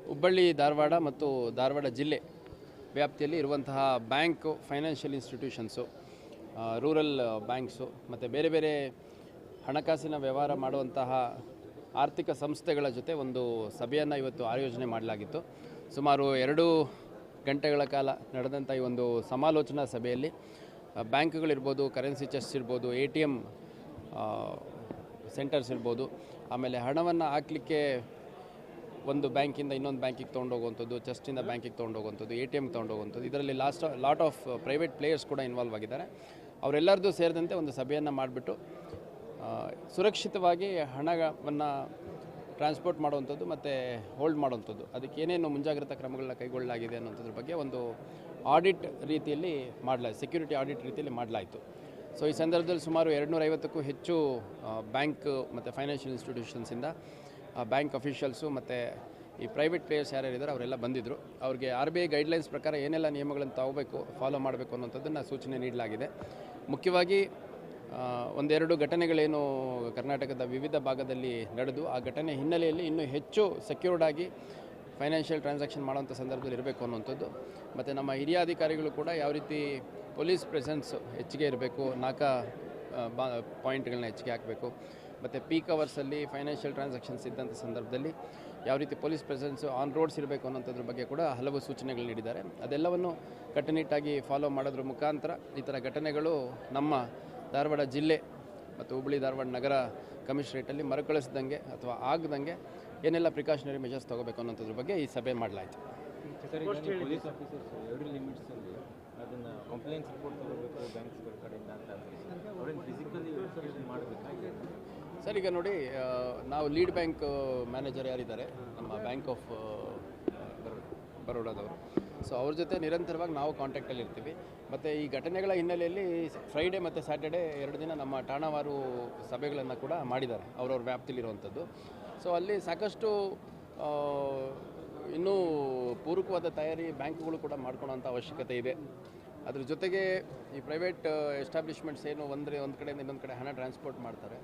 ಹುಬ್ಬಳ್ಳಿ ಧಾರವಾಡ ಮತ್ತು ಧಾರವಾಡ ಜಿಲ್ಲೆ ವ್ಯಾಪ್ತಿಯಲ್ಲಿ ಇರುವಂತಹ bank, financial institutions, rural banks ಮತ್ತು ಬೇರೆ ಬೇರೆ ಹಣಕಾಸಿನ ವ್ಯವಹಾರ ಮಾಡುವಂತಹ ಆರ್ಥಿಕ ಸಂಸ್ಥೆಗಳ ಜೊತೆ ಒಂದು ಸಭೆಯನ್ನು ಇವತ್ತು ಆಯೋಜನೆ ಮಾಡಲಾಗಿತ್ತು. ಸುಮಾರು 2 ಗಂಟೆಗಳ ಕಾಲ ನಡೆದಂಥ ಈ ಒಂದು ಸಮಾಲೋಚನಾ ಸಭೆಯಲ್ಲಿ ಬ್ಯಾಂಕ್ಗಳಿರ್ಬೋದು, ಕರೆನ್ಸಿ ಚೆಸ್ಟ್ ಇರ್ಬೋದು, ATM ಸೆಂಟರ್ಸ್ ಇರ್ಬೋದು, ಆಮೇಲೆ ಹಣವನ್ನು ಹಾಕಲಿಕ್ಕೆ ಒಂದು ಬ್ಯಾಂಕಿಂದ ಇನ್ನೊಂದು ಬ್ಯಾಂಕಿಗೆ ತೊಗೊಂಡೋಗುವಂಥದ್ದು, ಚೆಸ್ಟಿಂದ ಬ್ಯಾಂಕಿಗೆ ತೊಗೊಂಡೋಗುವಂಥದ್ದು, ATMಗೆ ತೊಗೊಂಡೋಗುವಂಥದ್ದು, ಇದರಲ್ಲಿ ಲಾಟ್ ಆಫ್ ಪ್ರೈವೇಟ್ ಪ್ಲೇಯರ್ಸ್ ಕೂಡ ಇನ್ವಾಲ್ವ್ ಆಗಿದ್ದಾರೆ. ಅವರೆಲ್ಲರದ್ದು ಸೇರಿದಂತೆ ಒಂದು ಸಭೆಯನ್ನು ಮಾಡಿಬಿಟ್ಟು ಸುರಕ್ಷಿತವಾಗಿ ಹಣವನ್ನು ಟ್ರಾನ್ಸ್ಪೋರ್ಟ್ ಮಾಡುವಂಥದ್ದು ಮತ್ತು ಹೋಲ್ಡ್ ಮಾಡುವಂಥದ್ದು, ಅದಕ್ಕೆ ಏನೇನು ಮುಂಜಾಗ್ರತಾ ಕ್ರಮಗಳನ್ನ ಕೈಗೊಳ್ಳಲಾಗಿದೆ ಅನ್ನೋದ್ರ ಬಗ್ಗೆ ಒಂದು ಆಡಿಟ್ ರೀತಿಯಲ್ಲಿ ಸೆಕ್ಯೂರಿಟಿ ಆಡಿಟ್ ರೀತಿಯಲ್ಲಿ ಮಾಡಲಾಯಿತು. ಸೊ ಈ ಸಂದರ್ಭದಲ್ಲಿ ಸುಮಾರು 250ಕ್ಕೂ ಹೆಚ್ಚು ಬ್ಯಾಂಕ್ ಮತ್ತು ಫೈನಾನ್ಷಿಯಲ್ ಇನ್ಸ್ಟಿಟ್ಯೂಷನ್ಸಿಂದ ಬ್ಯಾಂಕ್ ಅಫಿಷಿಯಲ್ಸು ಮತ್ತು ಈ ಪ್ರೈವೇಟ್ ಪ್ಲೇಯರ್ಸ್ ಯಾರ್ಯಾರಿದ್ದಾರೆ ಅವರೆಲ್ಲ ಬಂದಿದ್ದರು. ಅವ್ರಿಗೆ RBI ಗೈಡ್ಲೈನ್ಸ್ ಪ್ರಕಾರ ಏನೆಲ್ಲ ನಿಯಮಗಳನ್ನು ತಗೋಬೇಕು, ಫಾಲೋ ಮಾಡಬೇಕು ಅನ್ನೋಂಥದ್ದನ್ನು ಸೂಚನೆ ನೀಡಲಾಗಿದೆ. ಮುಖ್ಯವಾಗಿ 1-2 ಘಟನೆಗಳೇನು ಕರ್ನಾಟಕದ ವಿವಿಧ ಭಾಗದಲ್ಲಿ ನಡೆದು, ಆ ಘಟನೆ ಹಿನ್ನೆಲೆಯಲ್ಲಿ ಇನ್ನೂ ಹೆಚ್ಚು ಸೆಕ್ಯೂರ್ಡಾಗಿ ಫೈನಾನ್ಷಿಯಲ್ ಟ್ರಾನ್ಸಾಕ್ಷನ್ ಮಾಡೋಂಥ ಸಂದರ್ಭದಲ್ಲಿ ಇರಬೇಕು ಅನ್ನೋಂಥದ್ದು, ಮತ್ತು ನಮ್ಮ ಹಿರಿಯ ಅಧಿಕಾರಿಗಳು ಕೂಡ ಯಾವ ರೀತಿ ಪೊಲೀಸ್ ಪ್ರೆಸೆನ್ಸ್ ಹೆಚ್ಚಿಗೆ ಇರಬೇಕು, ಪಾಯಿಂಟ್ಗಳನ್ನ ಹೆಚ್ಚಿಗೆ ಹಾಕಬೇಕು, ಮತ್ತು ಪೀಕ್ ಅವರ್ಸಲ್ಲಿ ಫೈನಾನ್ಷಿಯಲ್ ಟ್ರಾನ್ಸಾಕ್ಷನ್ಸ್ ಇದ್ದಂಥ ಸಂದರ್ಭದಲ್ಲಿ ಯಾವ ರೀತಿ ಪೊಲೀಸ್ ಪ್ರೆಸೆನ್ಸು ಆನ್ ರೋಡ್ಸ್ ಇರಬೇಕು ಅನ್ನೋಂಥದ್ರ ಬಗ್ಗೆ ಕೂಡ ಹಲವು ಸೂಚನೆಗಳು ನೀಡಿದ್ದಾರೆ. ಅದೆಲ್ಲವನ್ನು ಕಟ್ಟುನಿಟ್ಟಾಗಿ ಫಾಲೋ ಮಾಡೋದ್ರ ಮುಖಾಂತರ ಈ ಥರ ಘಟನೆಗಳು ನಮ್ಮ ಧಾರವಾಡ ಜಿಲ್ಲೆ ಮತ್ತು ಹುಬ್ಬಳ್ಳಿ ಧಾರವಾಡ ನಗರ ಕಮಿಷನರೇಟಲ್ಲಿ ಮರುಕಳಿಸ್ದಂಗೆ ಅಥವಾ ಆಗದಂಗೆ ಏನೆಲ್ಲ ಪ್ರಿಕಾಷನರಿ ಮೆಷರ್ಸ್ ತೊಗೋಬೇಕು ಅನ್ನೋಂಥದ್ರ ಬಗ್ಗೆ ಈ ಸಭೆ ಮಾಡಲಾಯಿತು. ಪೊಲೀಸ್ ಆಫೀಸರ್ಸ್ ಎವ್ರಿ ಲಿಮಿಟ್ಸಲ್ಲಿ ಅದನ್ನು ಕಂಪ್ಲೇಂಟ್ಸ್ ರಿಪೋರ್ಟ್ ತಗೋಬೇಕು ಬ್ಯಾಂಕ್ಸ್ಗಳ ಕಡೆಯಿಂದ ಅಂತ ಅವ್ರೇನು ಫಿಸಿಕಲಿ ವೆರಿಫಿಕೇಷನ್ ಮಾಡಬೇಕಾಗಿದೆ ಸರ್. ಈಗ ನೋಡಿ, ನಾವು ಲೀಡ್ ಬ್ಯಾಂಕ್ ಮ್ಯಾನೇಜರ್ ಯಾರಿದ್ದಾರೆ ನಮ್ಮ ಬ್ಯಾಂಕ್ ಆಫ್ ಬರೋಡಾದವರು, ಸೊ ಅವ್ರ ಜೊತೆ ನಿರಂತರವಾಗಿ ನಾವು ಕಾಂಟ್ಯಾಕ್ಟಲ್ಲಿ ಇರ್ತೀವಿ. ಮತ್ತು ಈ ಘಟನೆಗಳ ಹಿನ್ನೆಲೆಯಲ್ಲಿ ಫ್ರೈಡೇ ಮತ್ತು ಸ್ಯಾಟರ್ಡೇ 2 ದಿನ ನಮ್ಮ ಠಾಣಾವಾರು ಸಭೆಗಳನ್ನು ಕೂಡ ಮಾಡಿದ್ದಾರೆ ಅವ್ರವ್ರ ವ್ಯಾಪ್ತಿಲಿರುವಂಥದ್ದು. ಸೊ ಅಲ್ಲಿ ಸಾಕಷ್ಟು ಇನ್ನೂ ಪೂರಕವಾದ ತಯಾರಿ ಬ್ಯಾಂಕ್ಗಳು ಕೂಡ ಮಾಡ್ಕೊಳ್ಳೋಂಥ ಅವಶ್ಯಕತೆ ಇದೆ. ಅದ್ರ ಜೊತೆಗೆ ಈ ಪ್ರೈವೇಟ್ ಎಸ್ಟಾಬ್ಲಿಷ್ಮೆಂಟ್ಸ್ ಏನು ಒಂದು ಕಡೆಯಿಂದ ಇನ್ನೊಂದು ಕಡೆ ಹಣ ಟ್ರಾನ್ಸ್ಪೋರ್ಟ್ ಮಾಡ್ತಾರೆ,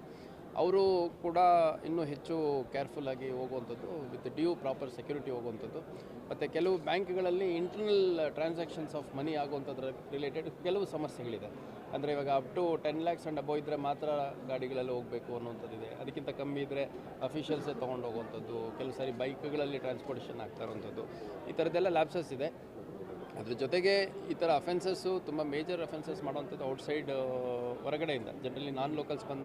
ಅವರು ಕೂಡ ಇನ್ನೂ ಹೆಚ್ಚು ಕೇರ್ಫುಲ್ಲಾಗಿ ಹೋಗುವಂಥದ್ದು, ವಿತ್ ಡ್ಯೂ ಪ್ರಾಪರ್ ಸೆಕ್ಯೂರಿಟಿ ಹೋಗುವಂಥದ್ದು. ಮತ್ತು ಕೆಲವು ಬ್ಯಾಂಕ್ಗಳಲ್ಲಿ ಇಂಟರ್ನಲ್ ಟ್ರಾನ್ಸಾಕ್ಷನ್ಸ್ ಆಫ್ ಮನಿ ಆಗುವಂಥದ್ರ ರಿಲೇಟೆಡ್ ಕೆಲವು ಸಮಸ್ಯೆಗಳಿದೆ. ಅಂದರೆ ಇವಾಗ up to 10 lakhs and above ಇದ್ದರೆ ಮಾತ್ರ ಗಾಡಿಗಳಲ್ಲಿ ಹೋಗಬೇಕು ಅನ್ನೋಂಥದ್ದಿದೆ. ಅದಕ್ಕಿಂತ ಕಮ್ಮಿ ಇದ್ದರೆ ಅಫಿಷಿಯಲ್ಸೇ ತೊಗೊಂಡು ಹೋಗುವಂಥದ್ದು, ಕೆಲವು ಸಾರಿ ಬೈಕ್ಗಳಲ್ಲಿ ಟ್ರಾನ್ಸ್ಪೋರ್ಟೇಷನ್ ಆಗ್ತಾ ಇರುವಂಥದ್ದು, ಈ ಥರದ್ದೆಲ್ಲ ಲ್ಯಾಪ್ಸಸ್ ಇದೆ. ಅದ್ರ ಜೊತೆಗೆ ಈ ಥರ ಅಫೆನ್ಸಸ್ಸು ತುಂಬ ಮೇಜರ್ ಅಫೆನ್ಸಸ್ ಮಾಡೋವಂಥದ್ದು ಔಟ್ಸೈಡ್ ಹೊರಗಡೆಯಿಂದ ಜನರಲಿ ನಾನ್ ಲೋಕಲ್ಸ್ ಬಂದು